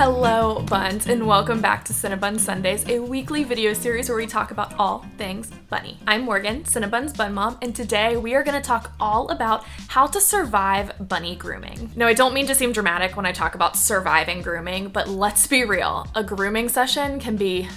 Hello, Buns, and welcome back to Cinnabun Sundays, a weekly video series where we talk about all things bunny. I'm Morgan, Cinnabun's bun mom, and today we are going to talk all about how to survive bunny grooming. Now, I don't mean to seem dramatic when I talk about surviving grooming, but let's be real, a grooming session can be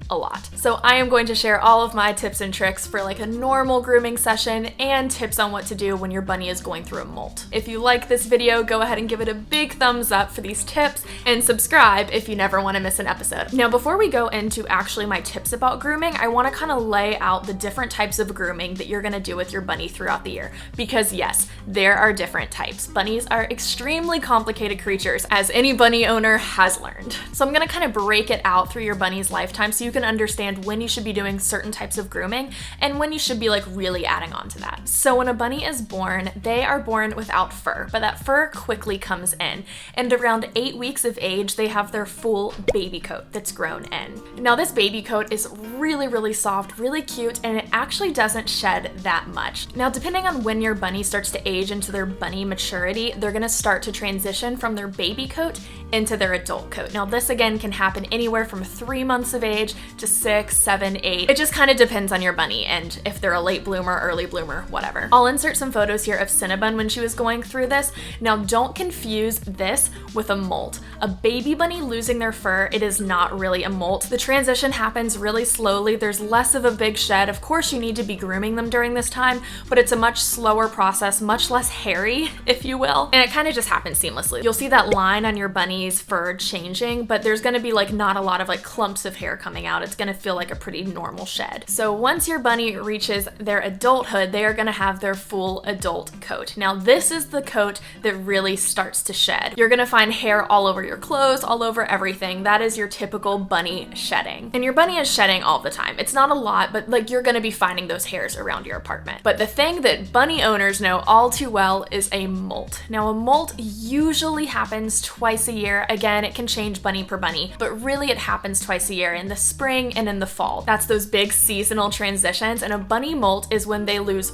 a lot. So I am going to share all of my tips and tricks for like a normal grooming session and tips on what to do when your bunny is going through a molt. If you like this video, go ahead and give it a big thumbs up for these tips and subscribe if you never want to miss an episode. Now, before we go into actually my tips about grooming, I want to kind of lay out the different types of grooming that you're going to do with your bunny throughout the year. Because yes, there are different types. Bunnies are extremely complicated creatures, as any bunny owner has learned. So I'm going to kind of break it out through your bunny's lifetime so you can understand when you should be doing certain types of grooming and when you should be like really adding on to that. So when a bunny is born, they are born without fur, but that fur quickly comes in. And around 8 weeks of age, they have their full baby coat that's grown in. Now this baby coat is really, really soft, really cute, and it actually doesn't shed that much. Now, depending on when your bunny starts to age into their bunny maturity, they're gonna start to transition from their baby coat into their adult coat. Now this again can happen anywhere from 3 months of age to 6, 7, 8. It just kind of depends on your bunny and if they're a late bloomer, early bloomer, whatever. I'll insert some photos here of Cinnabun when she was going through this. Now don't confuse this with a molt. A baby bunny losing their fur, it is not really a molt. The transition happens really slowly. There's less of a big shed. Of course you need to be grooming them during this time, but it's a much slower process, much less hairy, if you will. And it kind of just happens seamlessly. You'll see that line on your bunny's fur changing, but there's gonna be like not a lot of like clumps of hair coming out. It's gonna feel like a pretty normal shed. So once your bunny reaches their adulthood, they are gonna have their full adult coat. Now this is the coat that really starts to shed. You're gonna find hair all over your clothes, all over everything. That is your typical bunny shedding. And your bunny is shedding all the time. It's not a lot, but like you're gonna be finding those hairs around your apartment. But the thing that bunny owners know all too well is a molt. Now a molt usually happens twice a year. Again, it can change bunny per bunny, but really it happens twice a year, in the spring and in the fall. That's those big seasonal transitions, and a bunny molt is when they lose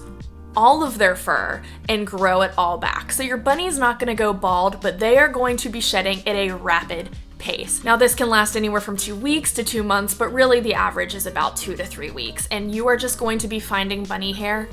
all of their fur and grow it all back. So your bunny's not gonna go bald, but they are going to be shedding at a rapid pace. Now this can last anywhere from 2 weeks to 2 months, but really the average is about 2 to 3 weeks, and you are just going to be finding bunny hair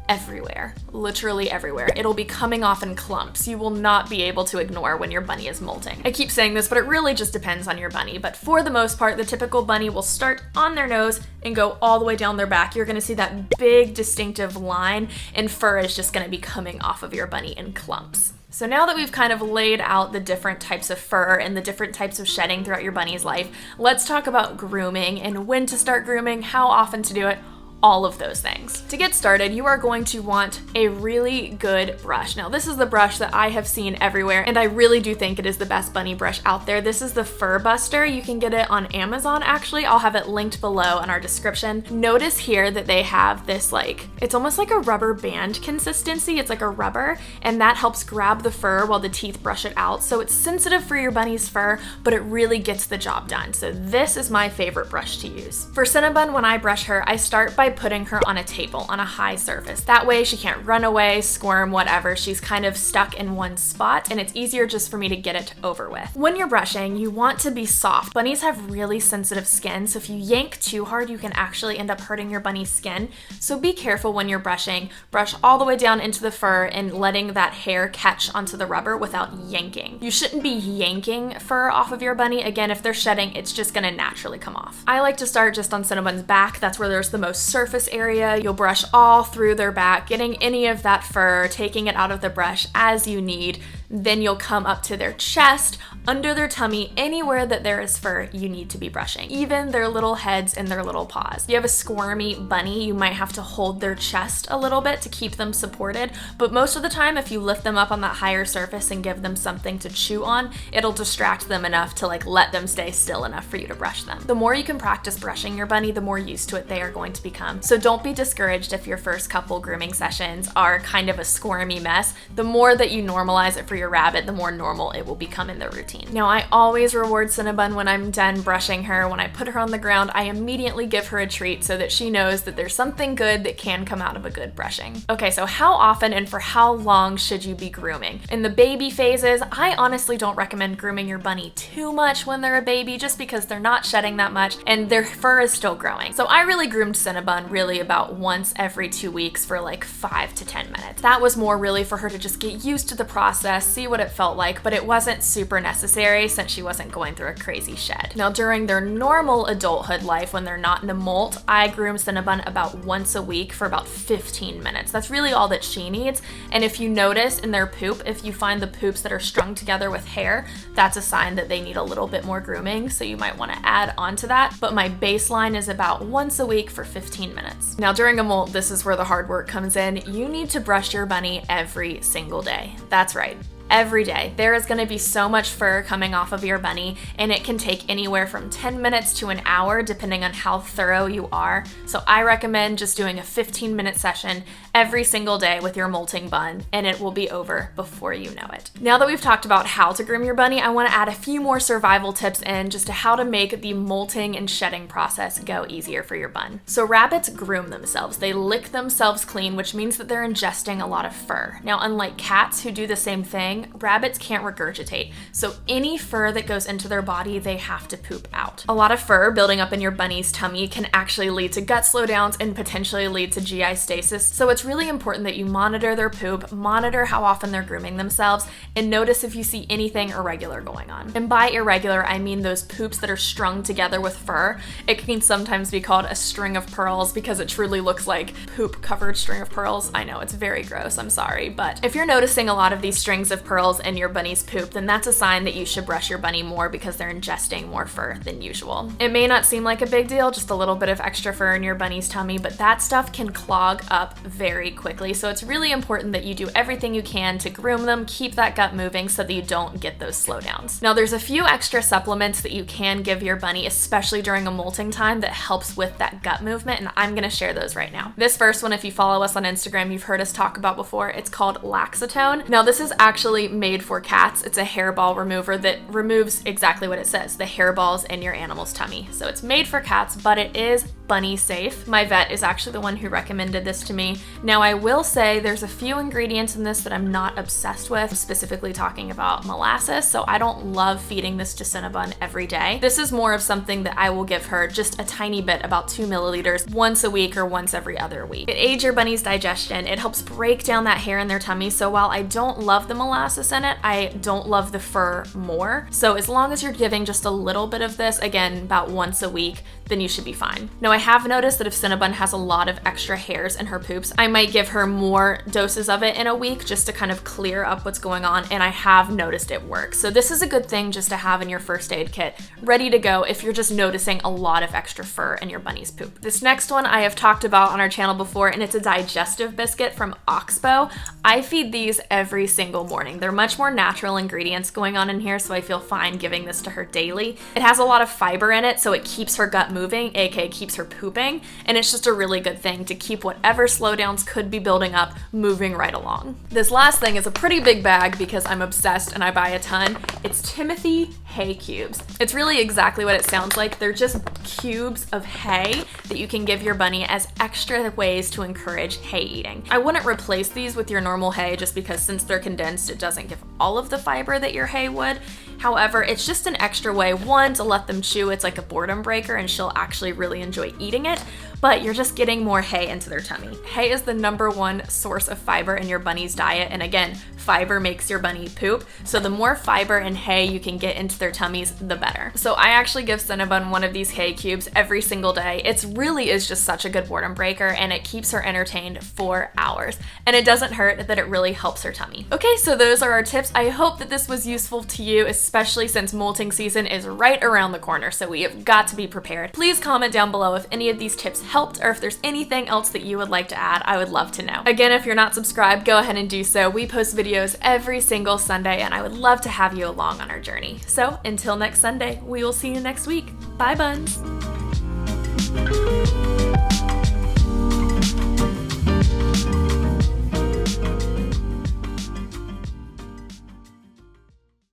everywhere, literally everywhere. It'll be coming off in clumps. You will not be able to ignore when your bunny is molting. I keep saying this, but it really just depends on your bunny. But for the most part, the typical bunny will start on their nose and go all the way down their back. You're gonna see that big distinctive line, and fur is just gonna be coming off of your bunny in clumps. So now that we've kind of laid out the different types of fur and the different types of shedding throughout your bunny's life, let's talk about grooming and when to start grooming, how often to do it, all of those things. To get started, you are going to want a really good brush. Now, this is the brush that I have seen everywhere, and I really do think it is the best bunny brush out there. This is the Fur Buster. You can get it on Amazon, actually. I'll have it linked below in our description. Notice here that they have this like, it's almost like a rubber band consistency. It's like a rubber, and that helps grab the fur while the teeth brush it out. So it's sensitive for your bunny's fur, but it really gets the job done. So this is my favorite brush to use. For Cinnabun, when I brush her, I start by putting her on a table, on a high surface. That way she can't run away, squirm, whatever. She's kind of stuck in one spot, and it's easier just for me to get it over with. When you're brushing, you want to be soft. Bunnies have really sensitive skin, so if you yank too hard, you can actually end up hurting your bunny's skin. So be careful when you're brushing. Brush all the way down into the fur and letting that hair catch onto the rubber without yanking. You shouldn't be yanking fur off of your bunny. Again, if they're shedding, it's just gonna naturally come off. I like to start just on Cinnabun's back. That's where there's the most surface area. You'll brush all through their back, getting any of that fur, taking it out of the brush as you need. Then you'll come up to their chest, under their tummy, anywhere that there is fur, you need to be brushing. Even their little heads and their little paws. If you have a squirmy bunny, you might have to hold their chest a little bit to keep them supported, but most of the time, if you lift them up on that higher surface and give them something to chew on, it'll distract them enough to let them stay still enough for you to brush them. The more you can practice brushing your bunny, the more used to it they are going to become. them. So don't be discouraged if your first couple grooming sessions are kind of a squirmy mess. The more that you normalize it for your rabbit, the more normal it will become in the routine. Now, I always reward Cinnabun when I'm done brushing her. When I put her on the ground, I immediately give her a treat so that she knows that there's something good that can come out of a good brushing. Okay, so how often and for how long should you be grooming? In the baby phases, I honestly don't recommend grooming your bunny too much when they're a baby, just because they're not shedding that much and their fur is still growing. So I really groomed Cinnabun really about once every 2 weeks for like 5 to 10 minutes. That was more really for her to just get used to the process, see what it felt like, but it wasn't super necessary since she wasn't going through a crazy shed. Now, during their normal adulthood life, when they're not in the molt, I groom Cinnabun about once a week for about 15 minutes. That's really all that she needs. And if you notice in their poop, if you find the poops that are strung together with hair, that's a sign that they need a little bit more grooming, so you might want to add on to that. But my baseline is about once a week for 15 minutes. Now, during a molt, this is where the hard work comes in. You need to brush your bunny every single day. That's right. Every day. There is going to be so much fur coming off of your bunny, and it can take anywhere from 10 minutes to an hour depending on how thorough you are. So I recommend just doing a 15-minute session every single day with your molting bun, and it will be over before you know it. Now that we've talked about how to groom your bunny, I want to add a few more survival tips in just to how to make the molting and shedding process go easier for your bun. So rabbits groom themselves. They lick themselves clean, which means that they're ingesting a lot of fur. Now, unlike cats who do the same thing, rabbits can't regurgitate. So any fur that goes into their body, they have to poop out. A lot of fur building up in your bunny's tummy can actually lead to gut slowdowns and potentially lead to GI stasis. So it's really important that you monitor their poop, monitor how often they're grooming themselves, and notice if you see anything irregular going on. And by irregular, I mean those poops that are strung together with fur. It can sometimes be called a string of pearls because it truly looks like poop-covered string of pearls. I know, it's very gross, I'm sorry, but if you're noticing a lot of these strings of pearls in your bunny's poop, then that's a sign that you should brush your bunny more because they're ingesting more fur than usual. It may not seem like a big deal, just a little bit of extra fur in your bunny's tummy, but that stuff can clog up very quickly. So it's really important that you do everything you can to groom them, keep that gut moving so that you don't get those slowdowns. Now, there's a few extra supplements that you can give your bunny, especially during a molting time, that helps with that gut movement, and I'm gonna share those right now. This first one, if you follow us on Instagram, you've heard us talk about before. It's called Laxatone. Now, this is actually made for cats. It's a hairball remover that removes exactly what it says, the hairballs in your animal's tummy. So it's made for cats, but it is bunny safe. My vet is actually the one who recommended this to me. Now, I will say there's a few ingredients in this that I'm not obsessed with, specifically talking about molasses, so I don't love feeding this to Cinnabun every day. This is more of something that I will give her just a tiny bit, about 2 milliliters, once a week or once every other week. It aids your bunny's digestion. It helps break down that hair in their tummy, so while I don't love the molasses in it, I don't love the fur more. So as long as you're giving just a little bit of this, again, about once a week, then you should be fine. Now, I have noticed that if Cinnabun has a lot of extra hairs in her poops, I might give her more doses of it in a week just to kind of clear up what's going on, and I have noticed it works. So this is a good thing just to have in your first aid kit, ready to go if you're just noticing a lot of extra fur in your bunny's poop. This next one I have talked about on our channel before, and it's a digestive biscuit from Oxbow. I feed these every single morning. They're much more natural ingredients going on in here, so I feel fine giving this to her daily. It has a lot of fiber in it, so it keeps her gut moving, aka keeps her pooping, and it's just a really good thing to keep whatever slowdowns could be building up moving right along. This last thing is a pretty big bag because I'm obsessed and I buy a ton. It's Timothy hay cubes. It's really exactly what it sounds like. They're just cubes of hay that you can give your bunny as extra ways to encourage hay eating. I wouldn't replace these with your normal hay just because since they're condensed, it doesn't give all of the fiber that your hay would. However, it's just an extra way, one, to let them chew. It's like a boredom breaker and she'll actually really enjoy eating it, but you're just getting more hay into their tummy. Hay is the #1 source of fiber in your bunny's diet, and again, fiber makes your bunny poop, so the more fiber and hay you can get into their tummies, the better. So I actually give Cinnabun one of these hay cubes every single day. It really is just such a good boredom breaker, and it keeps her entertained for hours, and it doesn't hurt that it really helps her tummy. Okay, so those are our tips. I hope that this was useful to you, especially since molting season is right around the corner, so we have got to be prepared. Please comment down below if any of these tips helped, or if there's anything else that you would like to add. I would love to know. Again, if you're not subscribed, go ahead and do so. We post videos every single Sunday, and I would love to have you along on our journey. So until next Sunday, we will see you next week. Bye, Buns.